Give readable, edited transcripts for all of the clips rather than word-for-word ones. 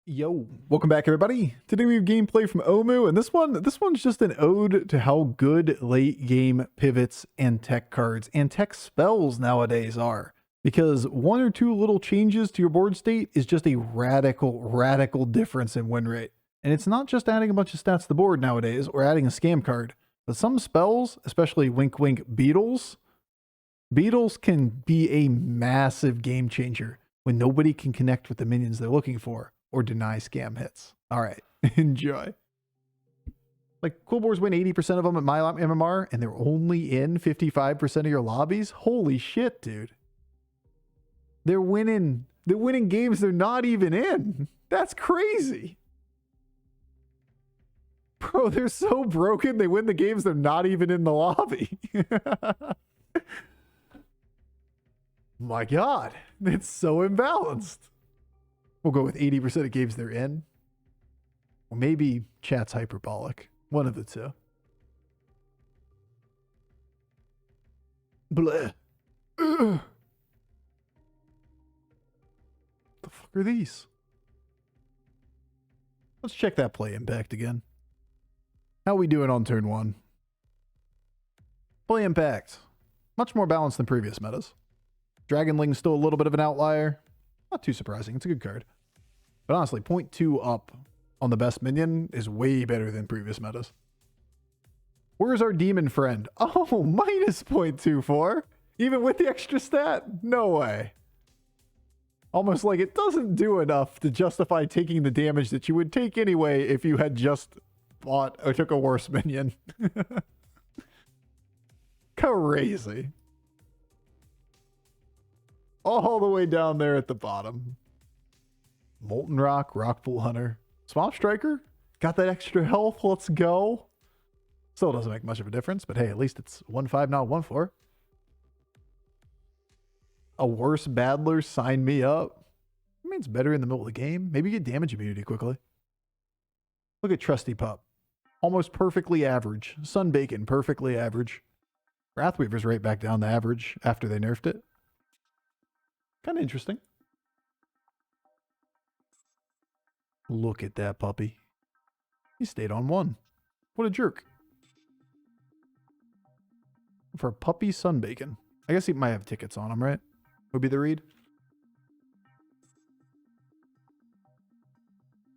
Yo, welcome back everybody. Today we have gameplay from Omu, and this one's just an ode to how good late game pivots and tech cards and tech spells nowadays are. Because one or two little changes to your board state is just a radical difference in win rate. And it's not just adding a bunch of stats to the board nowadays or adding a scam card, but some spells, especially wink wink beetles can be a massive game changer when nobody can connect with the minions they're looking for or deny scam hits. All right, enjoy. Like, cool boards win 80% of them at my MMR, and they're only in 55% of your lobbies? Holy shit, dude. They're winning games they're not even in. That's crazy. Bro, they're so broken, they win the games they're not even in the lobby. My God, it's so imbalanced. We'll go with 80% of games they're in. Or maybe chat's hyperbolic. One of the two. Bleh. Ugh. The fuck are these? Let's check that play impact again. How we doing on turn one? Play impact. Much more balanced than previous metas. Dragonling's still a little bit of an outlier. Not too surprising. It's a good card. But honestly, 0.2 up on the best minion is way better than previous metas. Where's our demon friend? Oh, minus 0.24. Even with the extra stat? No way. Almost like it doesn't do enough to justify taking the damage that you would take anyway if you had just bought or took a worse minion. Crazy. All the way down there at the bottom. Molten Rock, Rockpool Hunter. Swamp Striker? Got that extra health. Let's go. Still doesn't make much of a difference, but hey, at least it's 1-5, not 1-4. A worse Battler, sign me up. I mean, it's better in the middle of the game. Maybe get damage immunity quickly. Look at Trusty Pup. Almost perfectly average. Sun Bacon, perfectly average. Wrathweaver's right back down to average after they nerfed it. Kind of interesting. Look at that puppy. He stayed on one. What a jerk. For a puppy Sunbacon. I guess he might have tickets on him, right? Would be the read.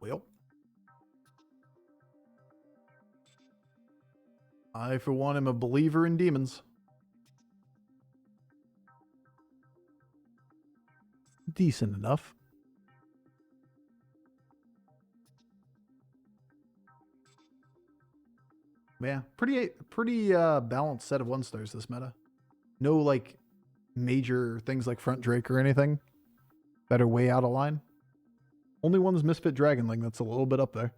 Well. I, for one, am a believer in demons. Decent enough. Yeah, pretty balanced set of 1-stars this meta. No like major things like Front Drake or anything that are way out of line. Only one's Misfit Dragonling that's a little bit up there.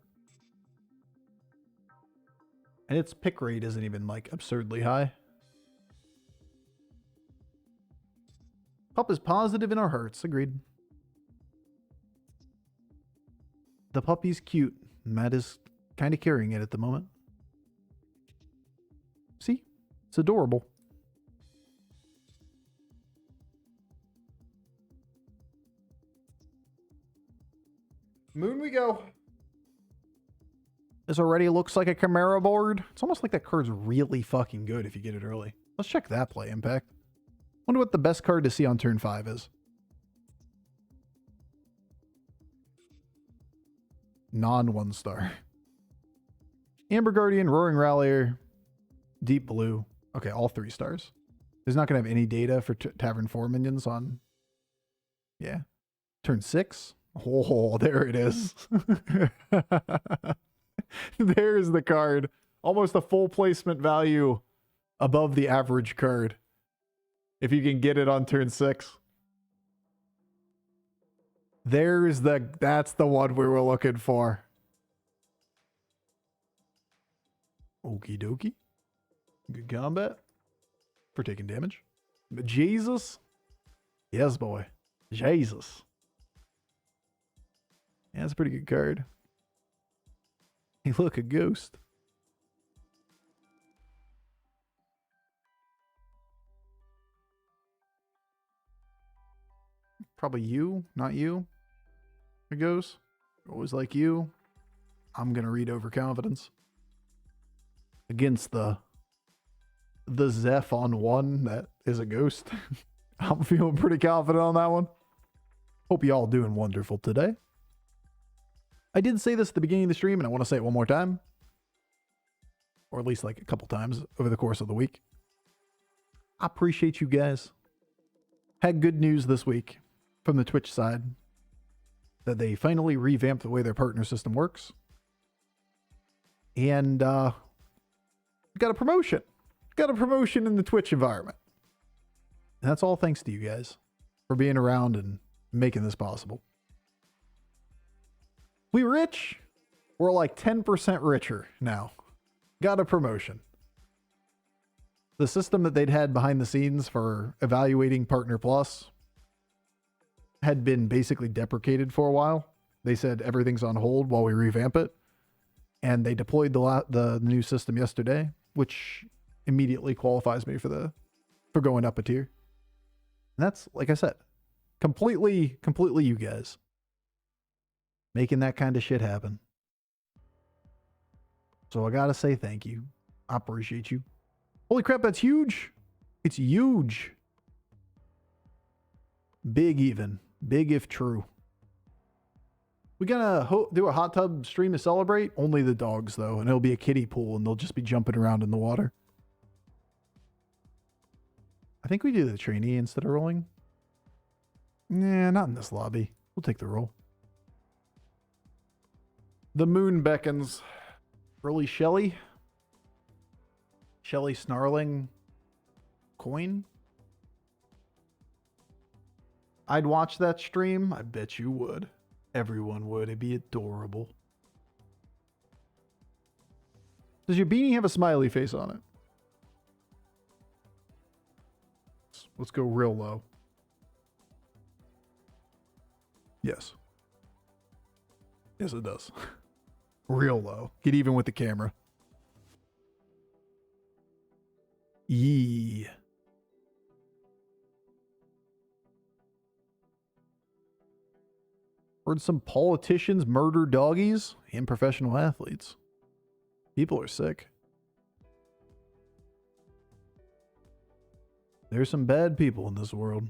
And its pick rate isn't even like absurdly high. Pup is positive in our hearts, agreed. The puppy's cute. Matt is kind of carrying it at the moment. See? It's adorable. Moon we go. This already looks like a Chimera board. It's almost like that card's really fucking good if you get it early. Let's check that play impact. Wonder what the best card to see on turn 5 is. Non-1-star. Amber Guardian, Roaring Rallier, Deep Blue. Okay, all 3 stars. There's not going to have any data for Tavern 4 minions on... Yeah. Turn 6? Oh, there it is. There's the card. Almost a full placement value above the average card. If you can get it on turn 6. That's the one we were looking for. Okie dokie. Good combat. For taking damage. But Jesus. Yes, boy. Jesus. Yeah, that's a pretty good card. Hey, look, a ghost. Probably you, not you. It goes. Always like you, I'm going to read overconfidence against the Zeph on 1 that is a ghost. I'm feeling pretty confident on that one. Hope you all doing wonderful today. I did say this at the beginning of the stream, and I want to say it one more time. Or at least like a couple times over the course of the week. I appreciate you guys. Had good news this week from the Twitch side that they finally revamped the way their partner system works. And got a promotion. Got a promotion in the Twitch environment. And that's all thanks to you guys for being around and making this possible. We rich? We're like 10% richer now. Got a promotion. The system that they'd had behind the scenes for evaluating Partner Plus had been basically deprecated for a while. They said everything's on hold while we revamp it. And they deployed the new system yesterday, which immediately qualifies me for going up a tier. And that's, like I said, completely you guys making that kind of shit happen. So I gotta say thank you. I appreciate you. Holy crap, that's huge. It's huge. Big even. Big if true. We gonna do a hot tub stream to celebrate? Only the dogs though, and it'll be a kiddie pool and they'll just be jumping around in the water. I think we do the trainee instead of rolling. Nah, not in this lobby. We'll take the roll. The moon beckons. Early Shelly. Shelly snarling. Coin. I'd watch that stream. I bet you would. Everyone would. It'd be adorable. Does your beanie have a smiley face on it? Let's go real low. Yes. Yes, it does. Real low. Get even with the camera. Yee. Heard some politicians murder doggies and professional athletes. People are sick. There's some bad people in this world.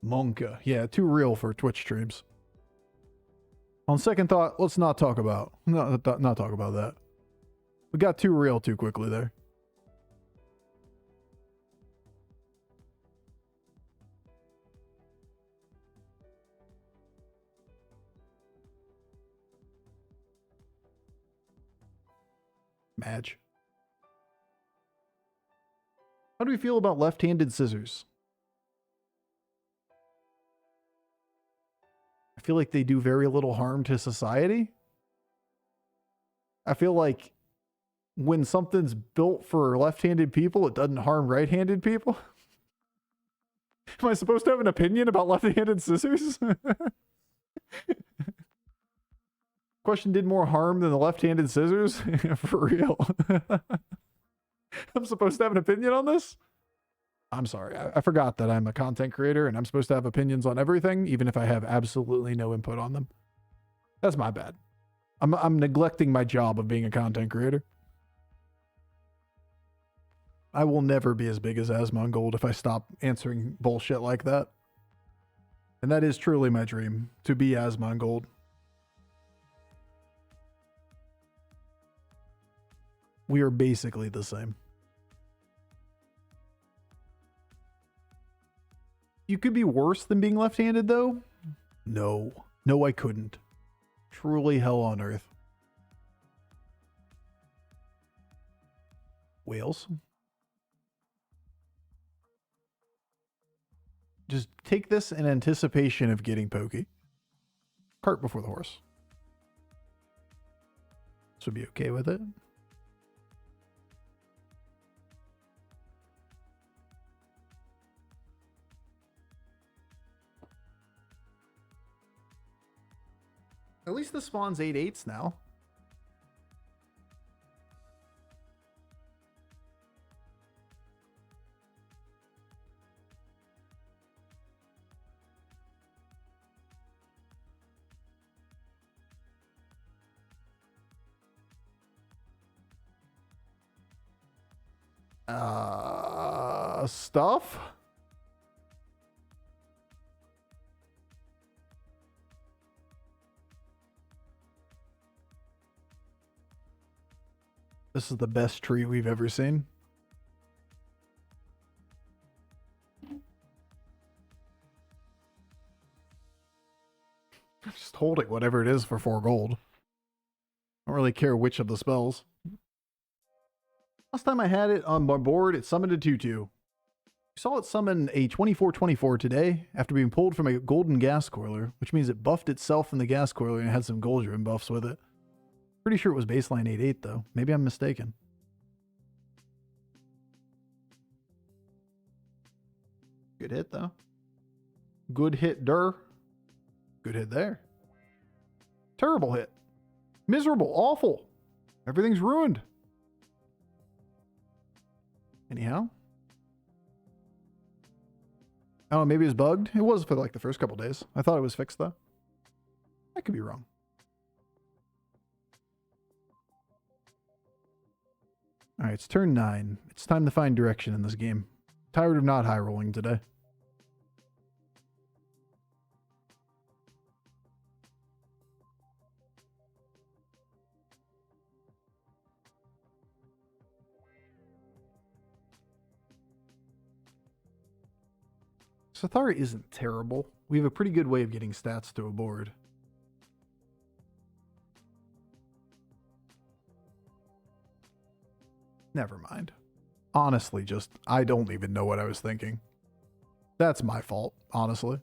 Monka. Yeah, too real for Twitch streams. On second thought, let's not talk about not talk about that. We got too real too quickly there. Madge. How do we feel about left-handed scissors? I feel like they do very little harm to society. I feel like when something's built for left-handed people, it doesn't harm right-handed people. Am I supposed to have an opinion about left-handed scissors? Question did more harm than the left-handed scissors? For real. I'm supposed to have an opinion on this? I'm sorry. I forgot that I'm a content creator and I'm supposed to have opinions on everything, even if I have absolutely no input on them. That's my bad. I'm neglecting my job of being a content creator. I will never be as big as Asmongold if I stop answering bullshit like that. And that is truly my dream, to be Asmongold. We are basically the same. You could be worse than being left-handed, though? No. No, I couldn't. Truly hell on earth. Whales. Just take this in anticipation of getting pokey. Cart before the horse. So be okay with it. At least this spawns 8/8s now. Stuff? This is the best tree we've ever seen. I'm just holding whatever it is for 4 gold. I don't really care which of the spells. Last time I had it on my board, it summoned a 2/2. We saw it summon a 24/24 today after being pulled from a golden gas coiler, which means it buffed itself in the gas coiler and had some gold-driven buffs with it. Pretty sure it was baseline 8/8 though. Maybe I'm mistaken. Good hit though. Good hit der. Good hit there. Terrible hit. Miserable. Awful. Everything's ruined. Anyhow. Oh, maybe it's bugged. It was for like the first couple days. I thought it was fixed though. I could be wrong. All right, it's turn 9. It's time to find direction in this game. Tired of not high rolling today. Sathara isn't terrible. We have a pretty good way of getting stats to a board. Never mind. Honestly, just, I don't even know what I was thinking. That's my fault, honestly.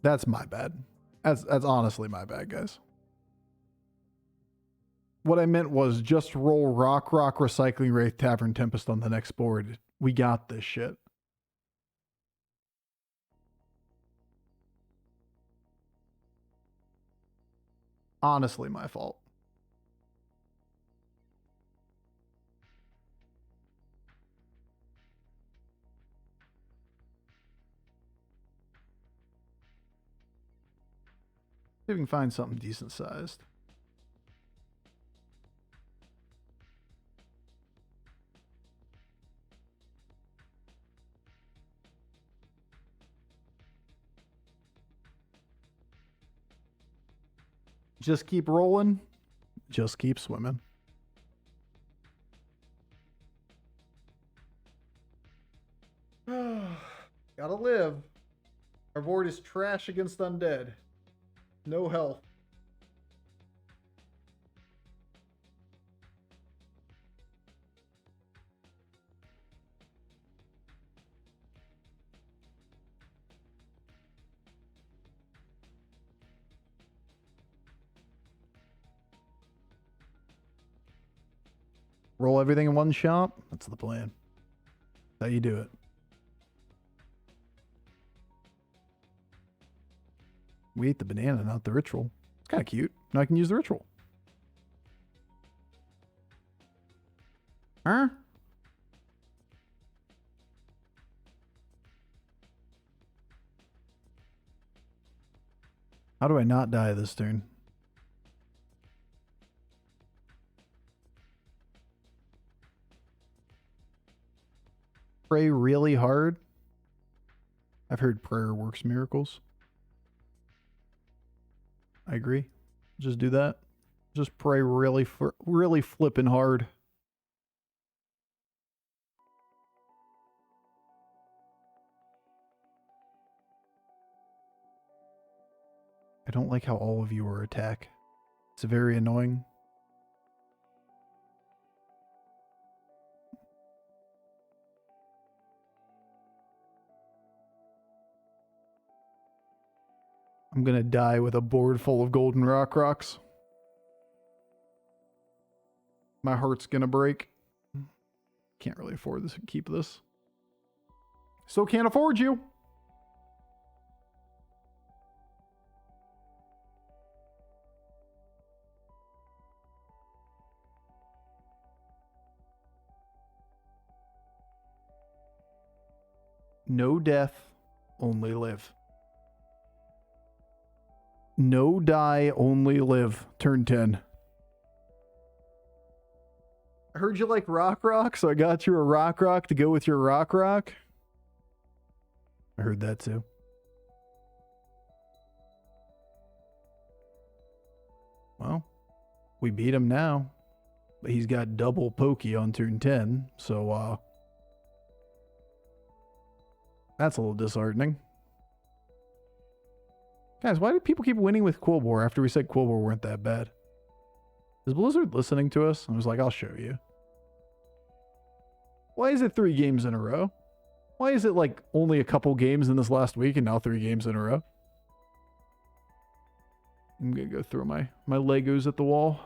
That's my bad. That's honestly my bad, guys. What I meant was just roll Rock, Recycling Wraith, Tavern, Tempest on the next board. We got this shit. Honestly, my fault. See if we can find something decent sized. Just keep rolling. Just keep swimming. Gotta live. Our board is trash against undead. No health. Roll everything in one shot. That's the plan. That's how you do it. We ate the banana, not the ritual. It's kind of cute. Now I can use the ritual. Huh? How do I not die this turn? Pray really hard. I've heard prayer works miracles. I agree. Just do that. Just pray really flipping hard. I don't like how all of you are attack. It's very annoying. I'm gonna die with a board full of golden rocks. My heart's gonna break. Can't really afford this. Keep this. So can't afford you. No death, only live. No die, only live. Turn 10. I heard you like rock, so I got you a rock to go with your rock. I heard that too. Well, we beat him now. But he's got double pokey on turn 10, so that's a little disheartening. Guys, why do people keep winning with Quillbore after we said Quillbore weren't that bad? Is Blizzard listening to us? I was like, I'll show you. Why is it 3 games in a row? Why is it like only a couple games in this last week and now 3 games in a row? I'm gonna go throw my Legos at the wall.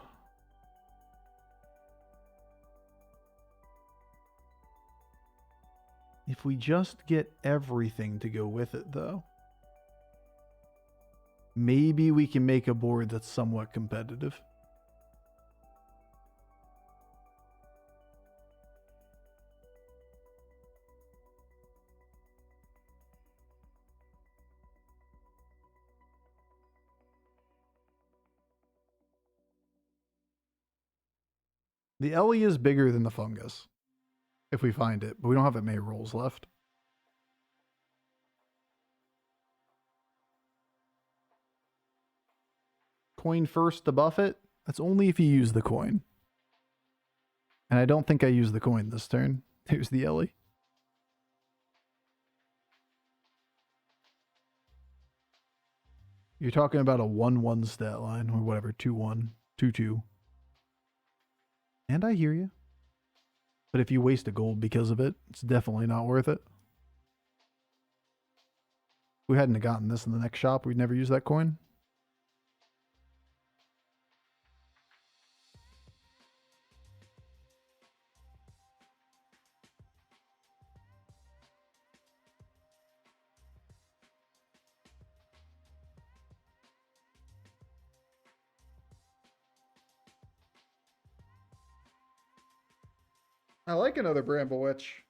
If we just get everything to go with it, though, maybe we can make a board that's somewhat competitive. The Ellie is bigger than the fungus. If we find it, but we don't have many rolls left. Coin first to buff it? That's only if you use the coin. And I don't think I used the coin this turn. Here's the Ellie. You're talking about a 1-1 stat line, or whatever, 2-1, 2-2. And I hear you. But if you waste a gold because of it, it's definitely not worth it. If we hadn't gotten this in the next shop, we'd never use that coin. I like another Bramble Witch.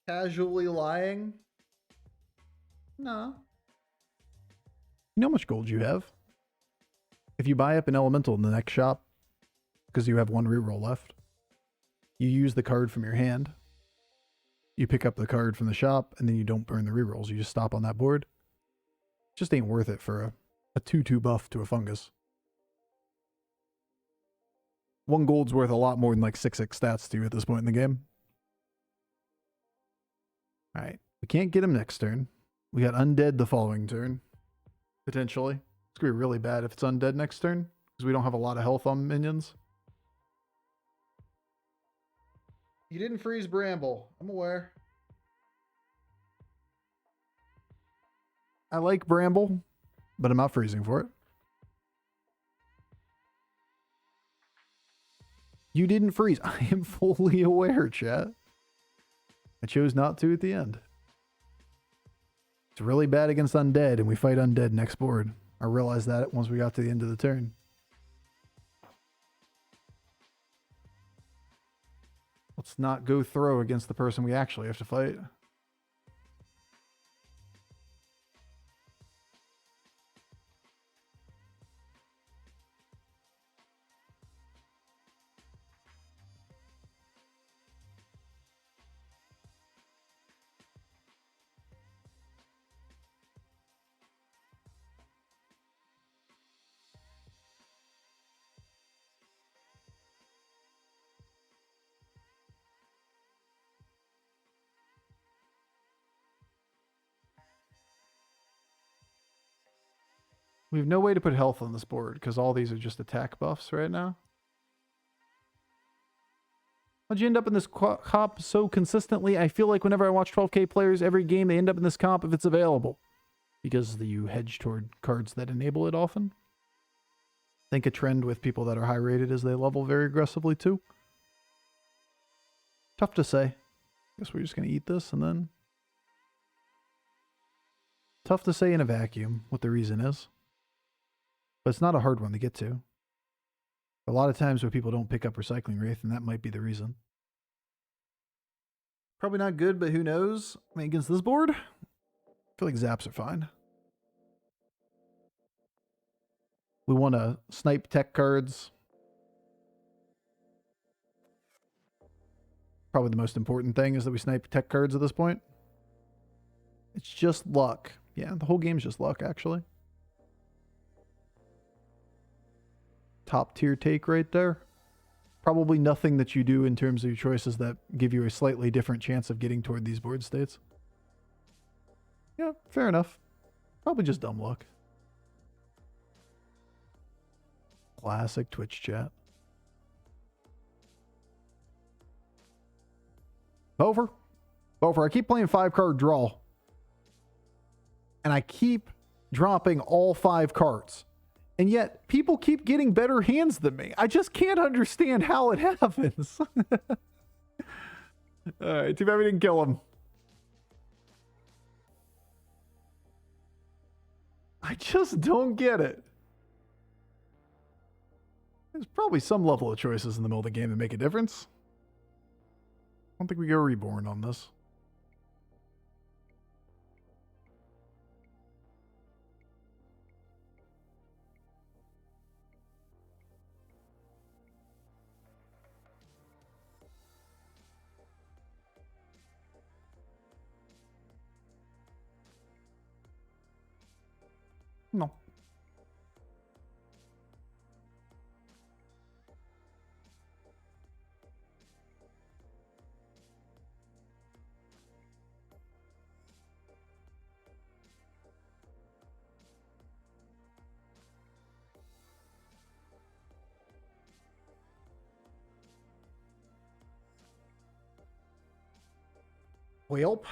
Casually lying? No. You know how much gold you have? If you buy up an elemental in the next shop, because you have 1 reroll left, you use the card from your hand. You pick up the card from the shop, and then you don't burn the rerolls. You just stop on that board. Just ain't worth it for a 2-2 buff to a fungus. 1 gold's worth a lot more than like 6-6 stats to you at this point in the game. Alright. We can't get him next turn. We got undead the following turn. Potentially. It's going to be really bad if it's undead next turn, because we don't have a lot of health on minions. You didn't freeze Bramble. I'm aware. I like Bramble, but I'm not freezing for it. You didn't freeze. I am fully aware, chat. I chose not to at the end. It's really bad against undead, and we fight undead next board. I realized that once we got to the end of the turn. Let's not go throw against the person we actually have to fight. We have no way to put health on this board because all these are just attack buffs right now. How'd you end up in this comp so consistently? I feel like whenever I watch 12K players every game, they end up in this comp if it's available. Because you hedge toward cards that enable it often. I think a trend with people that are high rated is they level very aggressively too. Tough to say. Guess we're just going to eat this and then... Tough to say in a vacuum what the reason is. But it's not a hard one to get to. A lot of times where people don't pick up Recycling Wraith, and that might be the reason. Probably not good, but who knows? I mean, against this board, I feel like zaps are fine. We want to snipe tech cards. Probably the most important thing is that we snipe tech cards at this point. It's just luck. Yeah, the whole game's just luck, actually. Top tier take right there. Probably nothing that you do in terms of your choices that give you a slightly different chance of getting toward these board states. Yeah, fair enough. Probably just dumb luck. Classic Twitch chat. Bofur. Bofur, I keep playing 5-card draw. And I keep dropping all 5 cards. And yet, people keep getting better hands than me. I just can't understand how it happens. Alright, too bad we didn't kill him. I just don't get it. There's probably some level of choices in the middle of the game that make a difference. I don't think we go reborn on this. No. Well,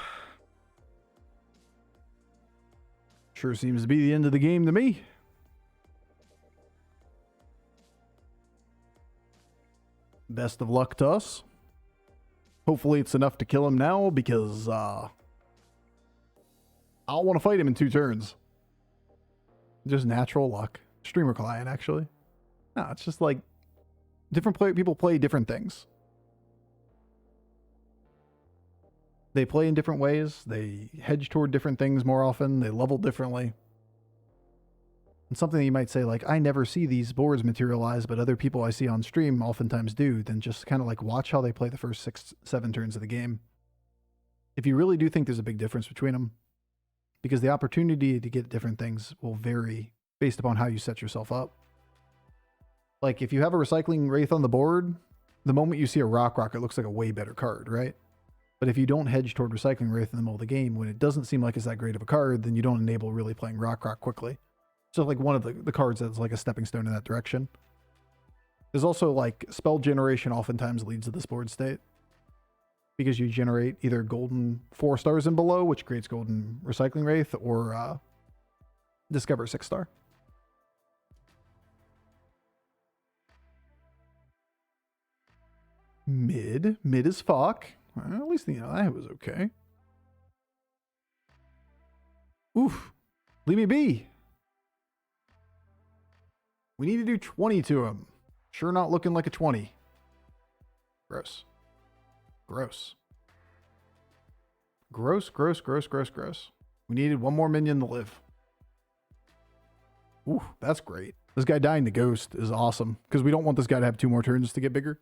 sure seems to be the end of the game to me. Best of luck to us. Hopefully it's enough to kill him now, because I don't want to fight him in 2 turns. Just natural luck. Streamer client, actually. No, it's just like different people play different things. They play in different ways. They hedge toward different things more often. They level differently. And something that you might say, like, I never see these boards materialize, but other people I see on stream oftentimes do, then just kind of like watch how they play the first 6-7 turns of the game. If you really do think there's a big difference between them, because the opportunity to get different things will vary based upon how you set yourself up. Like, if you have a Recycling Wraith on the board, the moment you see a Rock, it looks like a way better card, right? But if you don't hedge toward Recycling Wraith in the middle of the game, when it doesn't seem like it's that great of a card, then you don't enable really playing Rock quickly. So like one of the cards that's like a stepping stone in that direction. There's also like spell generation oftentimes leads to this board state, because you generate either golden 4 stars and below, which creates golden Recycling Wraith, or discover 6-star. Mid as fuck. Well, at least, you know, that was okay. Oof. Leave me be. We need to do 20 to him. Sure not looking like a 20. Gross. Gross. Gross, gross, gross, gross, gross. We needed 1 more minion to live. Ooh, that's great. This guy dying to Ghost is awesome, because we don't want this guy to have 2 more turns to get bigger.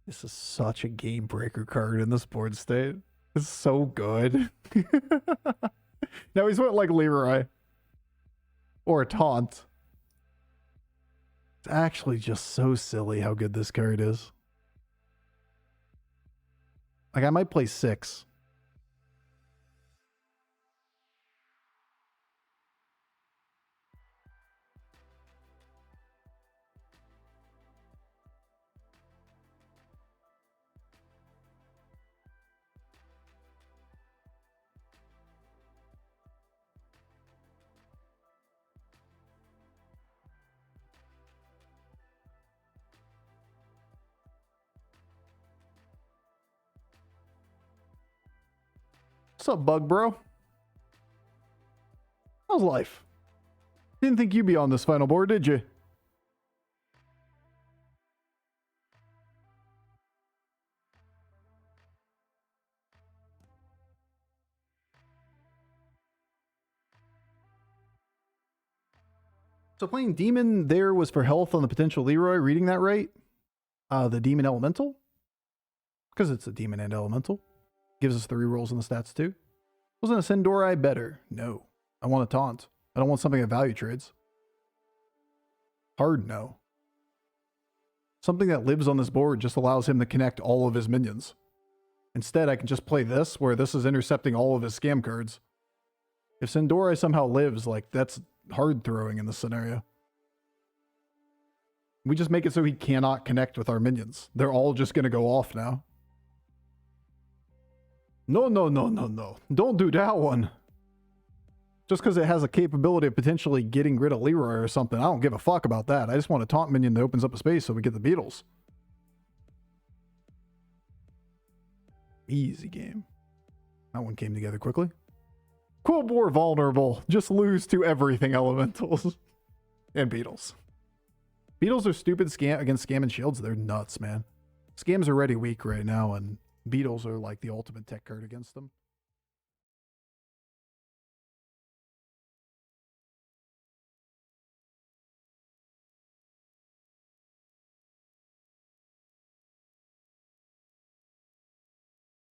This is such a game breaker card in this board state. It's so good. Now he's went like Leroy. Or a taunt. It's actually just so silly how good this card is. Like, I might play 6. What's up, Bug Bro? How's life? Didn't think you'd be on this final board, did you? So playing Demon there was for health on the potential Leroy, reading that right? The Demon Elemental? Because it's a Demon and Elemental. Gives us the rerolls and the stats too. Wasn't a Sendori better? No. I want a taunt. I don't want something that value trades. Hard no. Something that lives on this board just allows him to connect all of his minions. Instead, I can just play this, where this is intercepting all of his scam cards. If Sendori somehow lives, like, that's hard throwing in this scenario. We just make it so he cannot connect with our minions. They're all just going to go off now. No, no, no, no, no. Don't do that one. Just because it has a capability of potentially getting rid of Leroy or something. I don't give a fuck about that. I just want a taunt minion that opens up a space so we get the beetles. Easy game. That one came together quickly. Quilboar vulnerable. Just lose to everything elementals. And beetles. Beetles are stupid against scam and shields. They're nuts, man. Scam's already weak right now, and beetles are like the ultimate tech card against them.